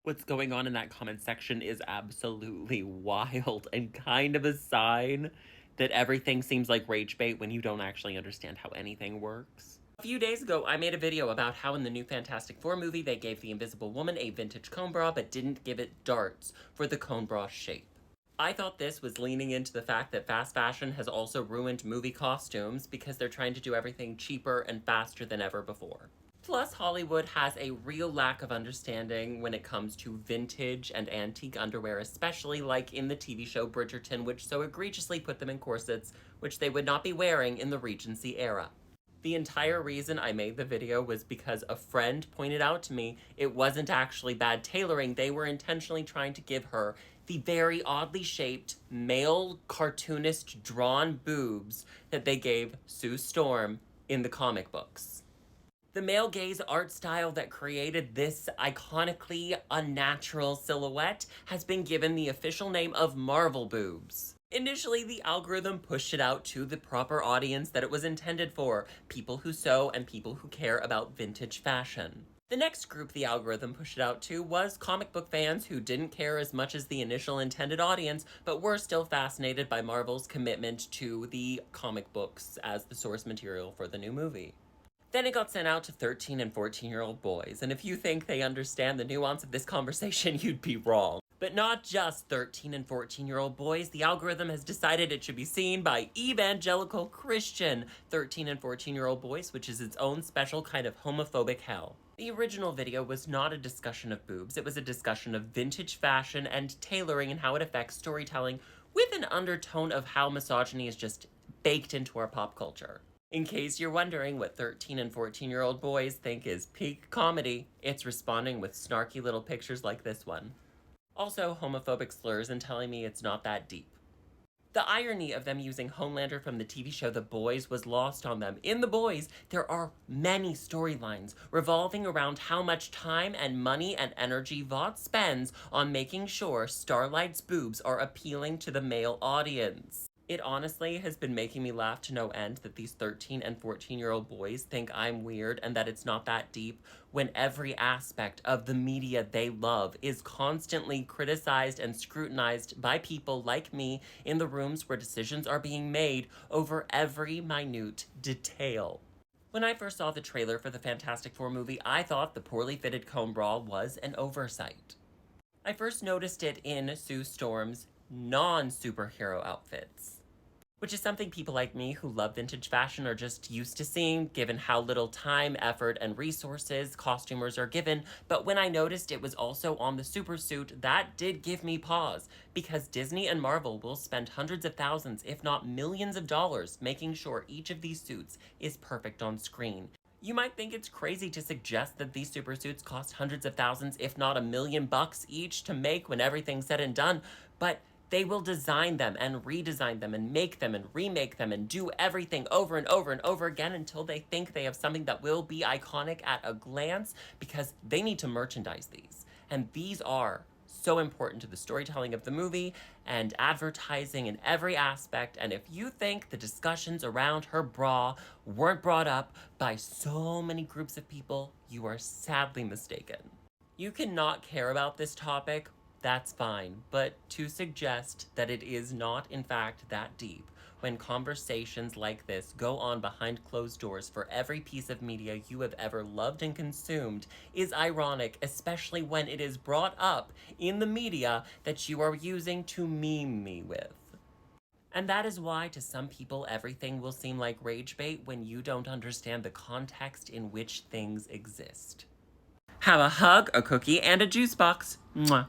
What's going on in that comment section is absolutely wild and kind of a sign that everything seems like rage bait when you don't actually understand how anything works. A few days ago, I made a video about how in the new Fantastic Four movie they gave the Invisible Woman a vintage cone bra but didn't give it darts for the cone bra shape. I thought this was leaning into the fact that fast fashion has also ruined movie costumes because they're trying to do everything cheaper and faster than ever before. Plus, Hollywood has a real lack of understanding when it comes to vintage and antique underwear, especially like in the TV show Bridgerton, which so egregiously put them in corsets, which they would not be wearing in the Regency era. The entire reason I made the video was because a friend pointed out to me it wasn't actually bad tailoring. They were intentionally trying to give her the very oddly shaped male cartoonist drawn boobs that they gave Sue Storm in the comic books. The male gaze art style that created this iconically unnatural silhouette has been given the official name of Marvel boobs. Initially, the algorithm pushed it out to the proper audience that it was intended for, people who sew and people who care about vintage fashion. The next group the algorithm pushed it out to was comic book fans who didn't care as much as the initial intended audience, but were still fascinated by Marvel's commitment to the comic books as the source material for the new movie. Then it got sent out to 13 and 14-year-old boys, and if you think they understand the nuance of this conversation, you'd be wrong. But not just 13 and 14-year-old boys, the algorithm has decided it should be seen by evangelical Christian 13 and 14-year-old boys, which is its own special kind of homophobic hell. The original video was not a discussion of boobs, it was a discussion of vintage fashion and tailoring and how it affects storytelling, with an undertone of how misogyny is just baked into our pop culture. In case you're wondering what 13 and 14-year-old boys think is peak comedy, it's responding with snarky little pictures like this one. Also, homophobic slurs and telling me it's not that deep. The irony of them using Homelander from the TV show The Boys was lost on them. In The Boys, there are many storylines revolving around how much time and money and energy Vought spends on making sure Starlight's boobs are appealing to the male audience. It honestly has been making me laugh to no end that these 13 and 14-year-old boys think I'm weird and that it's not that deep when every aspect of the media they love is constantly criticized and scrutinized by people like me in the rooms where decisions are being made over every minute detail. When I first saw the trailer for the Fantastic Four movie, I thought the poorly fitted cone bra was an oversight. I first noticed it in Sue Storm's non-superhero outfits, which is something people like me who love vintage fashion are just used to seeing, given how little time, effort, and resources costumers are given. But when I noticed it was also on the supersuit, that did give me pause, because Disney and Marvel will spend hundreds of thousands, if not millions of dollars, making sure each of these suits is perfect on screen. You might think it's crazy to suggest that these supersuits cost hundreds of thousands, if not $1 million each to make when everything's said and done, but they will design them and redesign them and make them and remake them and do everything over and over and over again until they think they have something that will be iconic at a glance, because they need to merchandise these. And these are so important to the storytelling of the movie and advertising in every aspect, and if you think the discussions around her bra weren't brought up by so many groups of people, you are sadly mistaken. You cannot care about this topic, that's fine, but to suggest that it is not in fact that deep when conversations like this go on behind closed doors for every piece of media you have ever loved and consumed is ironic, especially when it is brought up in the media that you are using to meme me with. And that is why to some people everything will seem like rage bait when you don't understand the context in which things exist. Have a hug, a cookie, and a juice box. Mwah.